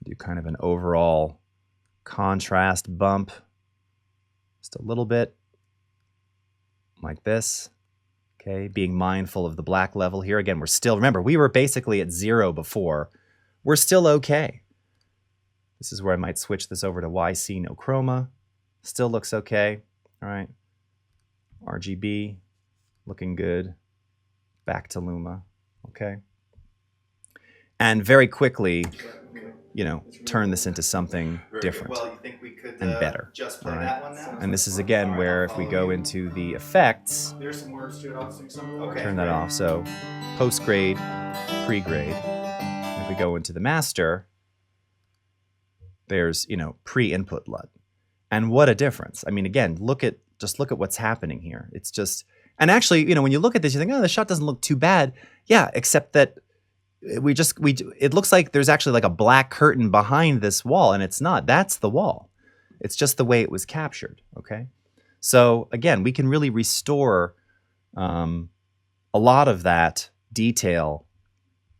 Do kind of an overall contrast bump, just a little bit like this. Okay, being mindful of the black level here. Again, we're still, remember, we were basically at 0 before. We're still okay. This is where I might switch this over to YC no chroma. Still looks okay. All right. RGB, looking good. Back to Luma. Okay. And very quickly, turn this into something different and better. Just play all right? that one now? And this is again where if we go into the effects, There's some words to it. I'll sing some. Okay. turn that off. So post-grade, pre-grade. If we go into the master, there's, pre-input LUT. And what a difference. I mean, again, just look at what's happening here. It's just, and actually, when you look at this, you think, oh, the shot doesn't look too bad. Yeah, except that it looks like there's actually like a black curtain behind this wall, and it's not. That's the wall. It's just the way it was captured, okay? So again, we can really restore a lot of that detail,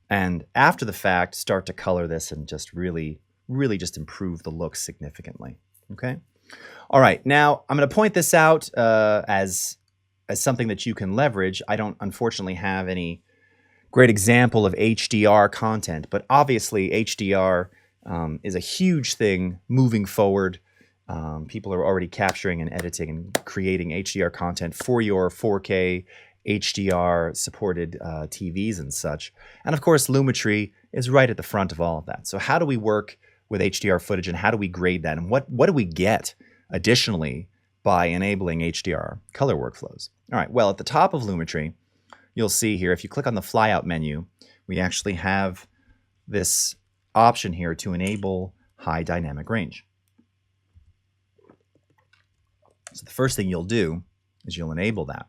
and after the fact, start to color this and just really just improve the look significantly, okay? All right, now I'm going to point this out as something that you can leverage. I don't, unfortunately, have any great example of HDR content, but obviously HDR is a huge thing moving forward. People are already capturing and editing and creating HDR content for your 4K HDR supported TVs and such. And of course, Lumetri is right at the front of all of that. So how do we work with HDR footage, and how do we grade that? And what do we get additionally by enabling HDR color workflows? All right, well, at the top of Lumetri, you'll see here, if you click on the flyout menu, we actually have this option here to enable high dynamic range. So the first thing you'll do is you'll enable that.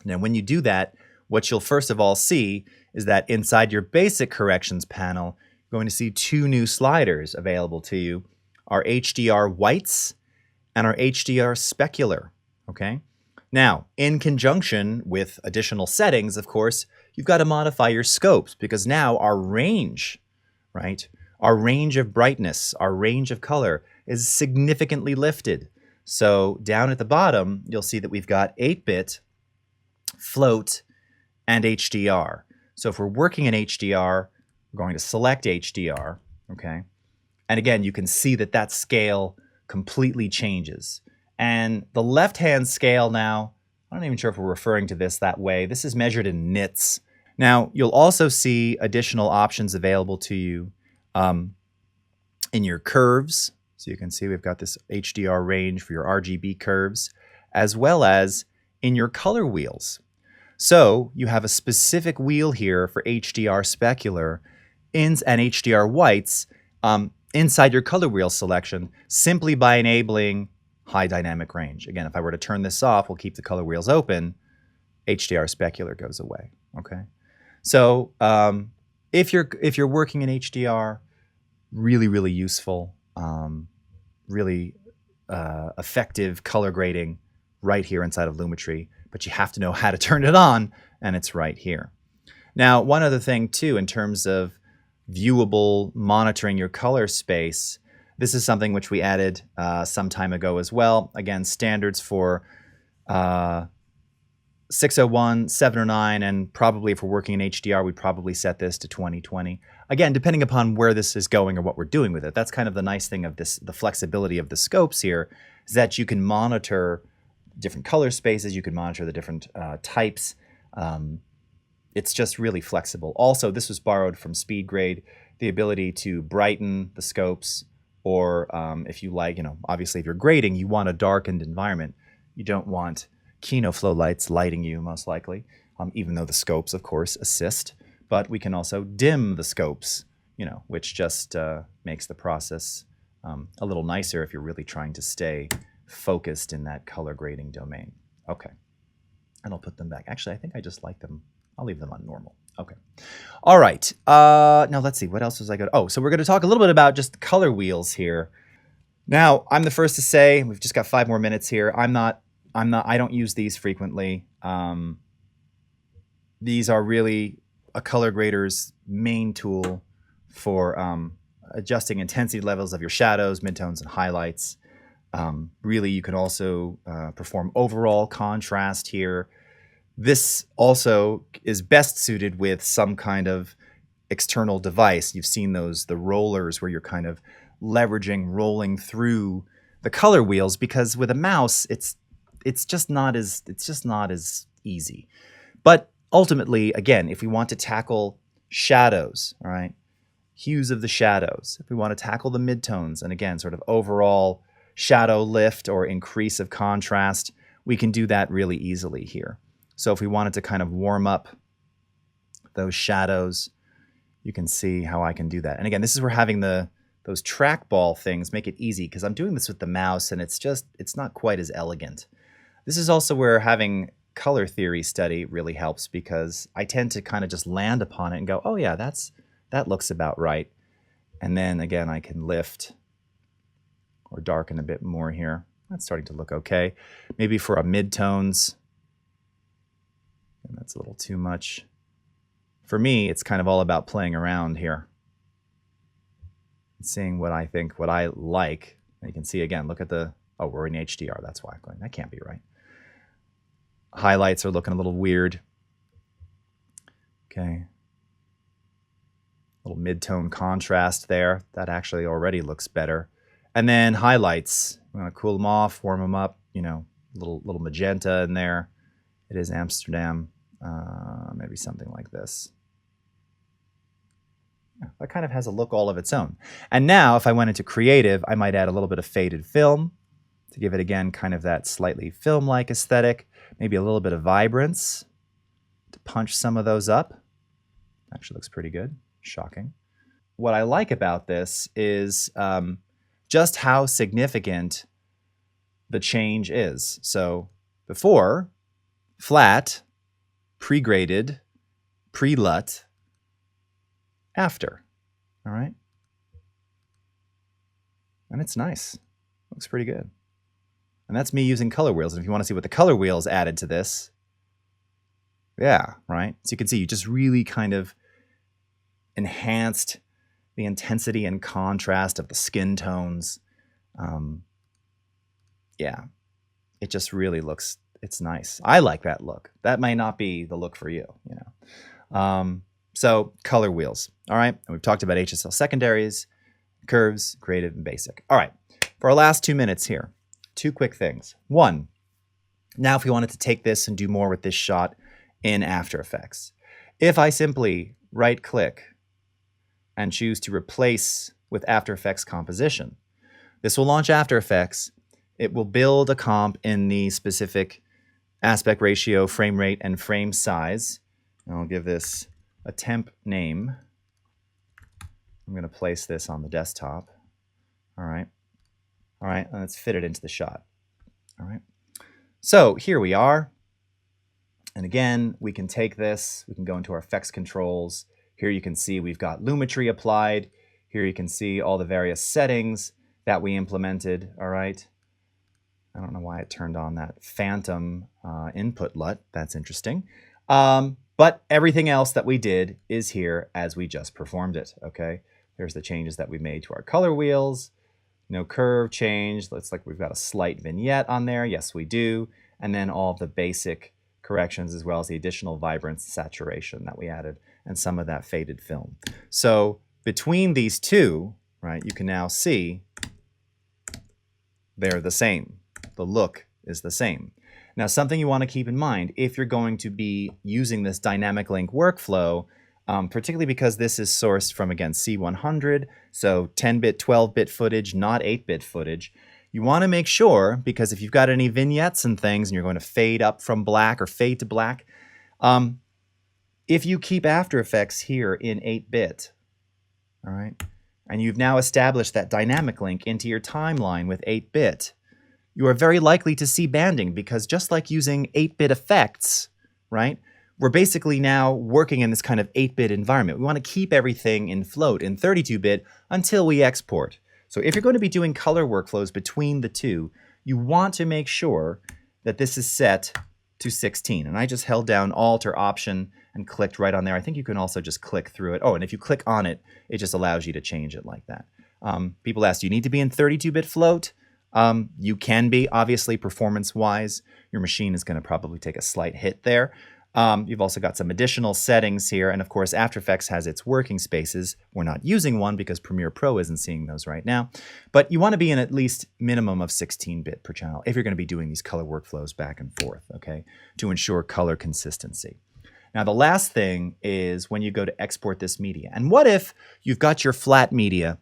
Now, when you do that, what you'll first of all see is that inside your basic corrections panel, you're going to see 2 new sliders available to you, our HDR whites and our HDR specular, okay? Now, in conjunction with additional settings, of course, you've got to modify your scopes, because now our range, right? Our range of brightness, our range of color is significantly lifted. So down at the bottom, you'll see that we've got 8-bit, float, and HDR. So if we're working in HDR, we're going to select HDR, okay? And again, you can see that that scale completely changes. And the left-hand scale now, I'm not even sure if we're referring to this that way. This is measured in nits. Now, you'll also see additional options available to you in your curves. So you can see we've got this HDR range for your RGB curves, as well as in your color wheels. So you have a specific wheel here for HDR specular and HDR whites inside your color wheel selection, simply by enabling high dynamic range. Again, if I were to turn this off, we'll keep the color wheels open, HDR specular goes away, okay? So if you're working in HDR, really useful, really effective color grading right here inside of Lumetri, but you have to know how to turn it on, and it's right here. Now, one other thing too, in terms of viewable monitoring your color space, this is something which we added some time ago as well. Again, standards for 601, 709, and probably if we're working in HDR, we'd probably set this to 2020. Again, depending upon where this is going or what we're doing with it. That's kind of the nice thing of this, the flexibility of the scopes here, is that you can monitor different color spaces, you can monitor the different types. It's just really flexible. Also, this was borrowed from SpeedGrade, the ability to brighten the scopes, or if you like, obviously if you're grading, you want a darkened environment. You don't want Kino flow lights lighting you, most likely, even though the scopes, of course, assist. But we can also dim the scopes, which just makes the process a little nicer if you're really trying to stay focused in that color grading domain. Okay, and I'll put them back. Actually, I think I just like them. I'll leave them on normal. Okay. All right. Now let's see. What else was I going to... Oh, so we're going to talk a little bit about just the color wheels here. Now, I'm the first to say, we've just got 5 more minutes here. I don't use these frequently. These are really a color grader's main tool for adjusting intensity levels of your shadows, midtones, and highlights. Really, you can also perform overall contrast here. This also is best suited with some kind of external device. You've seen those, the rollers, where you're kind of rolling through the color wheels, because with a mouse, it's just not as easy. But ultimately, again, if we want to tackle shadows, all right, hues of the shadows, if we want to tackle the midtones, and again, sort of overall shadow lift or increase of contrast, we can do that really easily here. So if we wanted to kind of warm up those shadows, you can see how I can do that. And again, this is where having those trackball things make it easy, because I'm doing this with the mouse and it's not quite as elegant. This is also where having color theory study really helps, because I tend to kind of just land upon it and go, oh yeah, that looks about right. And then again, I can lift or darken a bit more here. That's starting to look okay. Maybe for a midtones, and that's a little too much. For me, it's kind of all about playing around here, seeing what I like. And you can see again, look at the, oh, we're in HDR, that's why I'm going, that can't be right. Highlights are looking a little weird. Okay. Little mid-tone contrast there. That actually already looks better. And then highlights, I'm gonna cool them off, warm them up, little magenta in there. It is Amsterdam, maybe something like this. Yeah, that kind of has a look all of its own. And now if I went into creative, I might add a little bit of faded film to give it, again, kind of that slightly film-like aesthetic, maybe a little bit of vibrance to punch some of those up. Actually looks pretty good, shocking. What I like about this is just how significant the change is. So before, flat, pre-graded, pre-LUT, after, all right? And it's nice, looks pretty good. And that's me using color wheels. And if you want to see what the color wheels added to this, yeah, right? So you can see you just really kind of enhanced the intensity and contrast of the skin tones. Yeah, it just really looks, it's nice. I like that look. That may not be the look for you, So color wheels, all right? And we've talked about HSL secondaries, curves, creative, and basic. All right, for our last 2 minutes here, 2 quick things. One, now if we wanted to take this and do more with this shot in After Effects, if I simply right-click and choose to replace with After Effects composition, this will launch After Effects. It will build a comp in the specific aspect ratio, frame rate, and frame size. And I'll give this a temp name. I'm going to place this on the desktop. All right. All right, and let's fit it into the shot. All right. So here we are. And again, we can take this, we can go into our effects controls. Here you can see we've got Lumetri applied. Here you can see all the various settings that we implemented. All right. I don't know why it turned on that phantom input LUT. That's interesting. But everything else that we did is here as we just performed it, okay? There's the changes that we made to our color wheels. No curve change. Looks like we've got a slight vignette on there. Yes, we do. And then all the basic corrections as well as the additional vibrance and saturation that we added and some of that faded film. So between these two, right, you can now see they're the same. The look is the same. Now, something you want to keep in mind if you're going to be using this dynamic link workflow, particularly because this is sourced from, again, C100, so 10-bit, 12-bit footage, not 8-bit footage, you want to make sure, because if you've got any vignettes and things and you're going to fade up from black or fade to black, if you keep After Effects here in 8-bit, all right, and you've now established that dynamic link into your timeline with 8-bit, you are very likely to see banding because just like using 8-bit effects, right, we're basically now working in this kind of 8-bit environment. We want to keep everything in float in 32-bit until we export. So if you're going to be doing color workflows between the two, you want to make sure that this is set to 16. And I just held down Alt or Option and clicked right on there. I think you can also just click through it. Oh, and if you click on it, it just allows you to change it like that. People ask, do you need to be in 32-bit float? You can be, obviously, performance-wise. Your machine is going to probably take a slight hit there. You've also got some additional settings here. And of course, After Effects has its working spaces. We're not using one because Premiere Pro isn't seeing those right now. But you want to be in at least minimum of 16-bit per channel if you're going to be doing these color workflows back and forth, okay, to ensure color consistency. Now, the last thing is when you go to export this media. And what if you've got your flat media,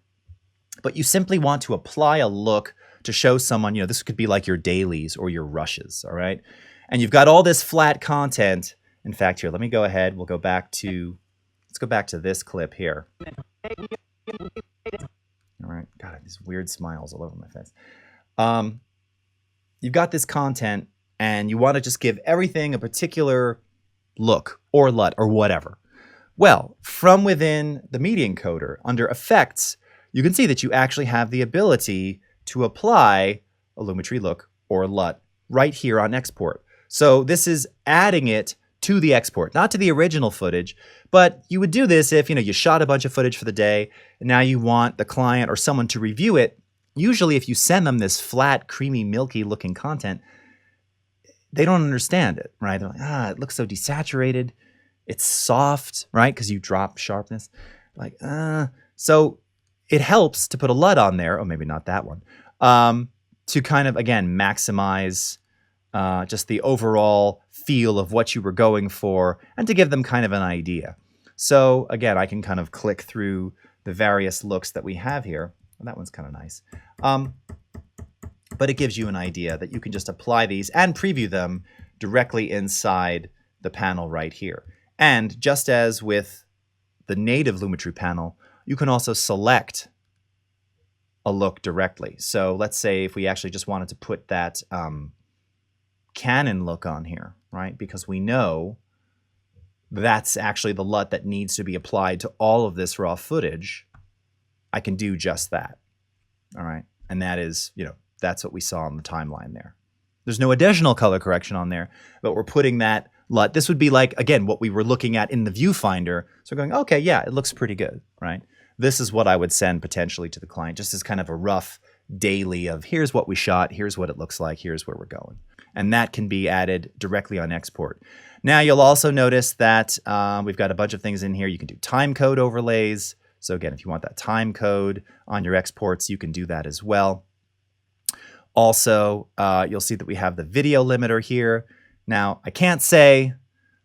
but you simply want to apply a look to show someone, you know, this could be like your dailies or your rushes, all right? And you've got all this flat content. In fact, here, let me go ahead. We'll go back to, let's go back to this clip here. All right, God, these weird smiles all over my face. You've got this content and you want to just give everything a particular look or LUT or whatever. Well, from within the Media Encoder, under Effects, you can see that you actually have the ability to apply a Lumetri look or LUT right here on export. So this is adding it to the export, not to the original footage, but you would do this if, you know, you shot a bunch of footage for the day and now you want the client or someone to review it. Usually if you send them this flat, creamy, milky looking content, they don't understand it, right? They're like, it looks so desaturated. It's soft, right? Because you drop sharpness. Like, so it helps to put a LUT on there, or maybe not that one, to kind of, again, maximize just the overall feel of what you were going for and to give them kind of an idea. So again, I can kind of click through the various looks that we have here. Well, that one's kind of nice. But it gives you an idea that you can just apply these and preview them directly inside the panel right here. And just as with the native Lumetri panel, you can also select a look directly. So let's say if we actually just wanted to put that Canon look on here, right? Because we know that's actually the LUT that needs to be applied to all of this raw footage, I can do just that, all right? And that is, you know, that's what we saw on the timeline there. There's no additional color correction on there, but we're putting that LUT. This would be like, again, what we were looking at in the viewfinder. So going, okay, yeah, it looks pretty good, right? This is what I would send potentially to the client, just as kind of a rough daily of here's what we shot, here's what it looks like, here's where we're going. And that can be added directly on export. Now you'll also notice that we've got a bunch of things in here. You can do time code overlays. So again, if you want that time code on your exports, you can do that as well. Also, you'll see that we have the video limiter here. Now, I can't say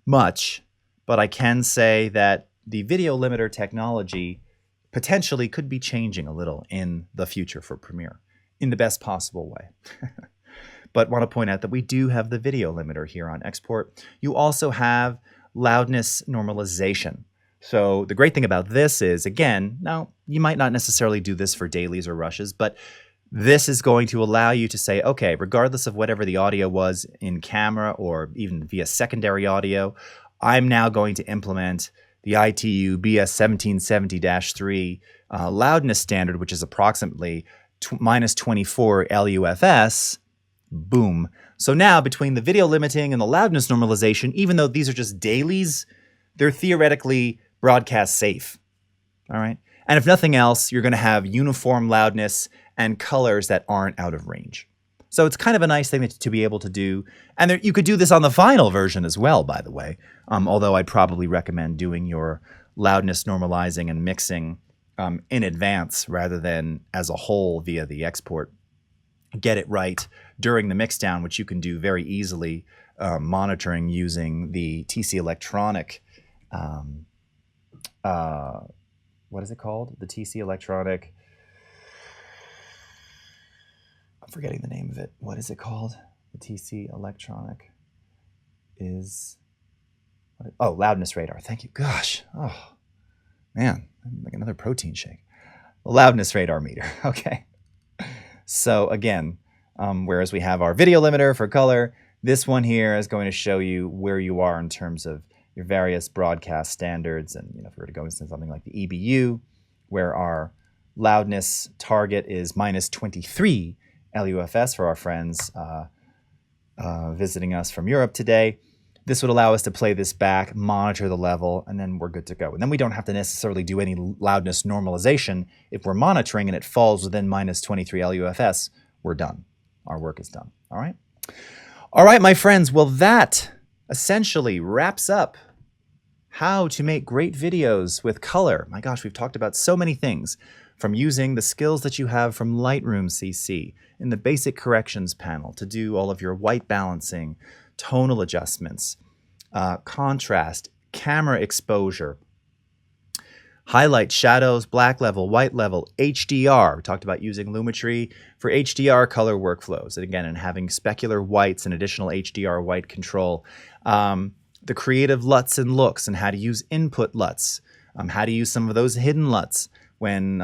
much, but I can say that the video limiter technology potentially could be changing a little in the future for Premiere in the best possible way. But want to point out that we do have the video limiter here on export. You also have loudness normalization. So the great thing about this is, again, now you might not necessarily do this for dailies or rushes, but this is going to allow you to say, okay, regardless of whatever the audio was in camera or even via secondary audio, I'm now going to implement the ITU BS1770-3 loudness standard, which is approximately minus 24 LUFS. Boom. So now between the video limiting and the loudness normalization, even though these are just dailies, they're theoretically broadcast safe. All right. And if nothing else, you're going to have uniform loudness and colors that aren't out of range. So it's kind of a nice thing to be able to do. And you could do this on the final version as well, by the way, although I'd probably recommend doing your loudness normalizing and mixing in advance rather than as a whole via the export. Get it right during the mixdown, which you can do very easily monitoring using the TC Electronic, what is it called? The TC Electronic, I'm forgetting the name of it. What is it called? The TC Electronic is, loudness radar. Thank you. Gosh. Oh, man, I'm like another protein shake. Loudness radar meter. Okay. So again, whereas we have our video limiter for color, this one here is going to show you where you are in terms of your various broadcast standards. And if we were to go into something like the EBU, where our loudness target is -23 LUFS for our friends visiting us from Europe today, this would allow us to play this back, monitor the level, and then we're good to go. And then we don't have to necessarily do any loudness normalization. If we're monitoring and it falls within -23 LUFS, we're done. Our work is done. All right? All right, my friends. Well, that essentially wraps up how to make great videos with color. My gosh, we've talked about so many things, from using the skills that you have from Lightroom CC in the basic corrections panel to do all of your white balancing, tonal adjustments, contrast, camera exposure, highlight, shadows, black level, white level, HDR. We talked about using Lumetri for HDR color workflows. And again, and having specular whites and additional HDR white control. The creative LUTs and looks and how to use input LUTs. How to use some of those hidden LUTs when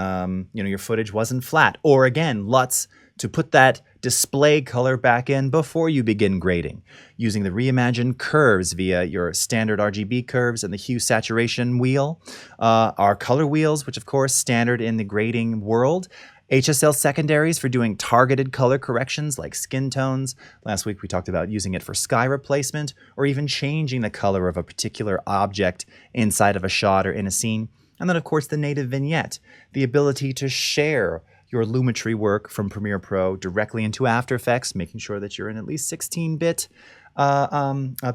your footage wasn't flat. Or again, LUTs to put that display color back in before you begin grading, using the reimagined curves via your standard RGB curves and the hue saturation wheel, our color wheels, which of course standard in the grading world, HSL secondaries for doing targeted color corrections like skin tones. Last week we talked about using it for sky replacement or even changing the color of a particular object inside of a shot or in a scene. And then of course the native vignette, the ability to share your Lumetri work from Premiere Pro directly into After Effects, making sure that you're in at least 16-bit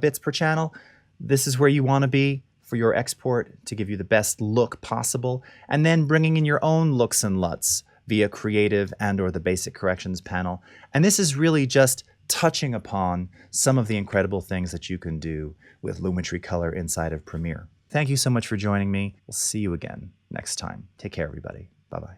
bits per channel. This is where you want to be for your export to give you the best look possible, and then bringing in your own looks and LUTs via Creative and/or the Basic Corrections panel. And this is really just touching upon some of the incredible things that you can do with Lumetri Color inside of Premiere. Thank you so much for joining me. We'll see you again next time. Take care, everybody. Bye-bye.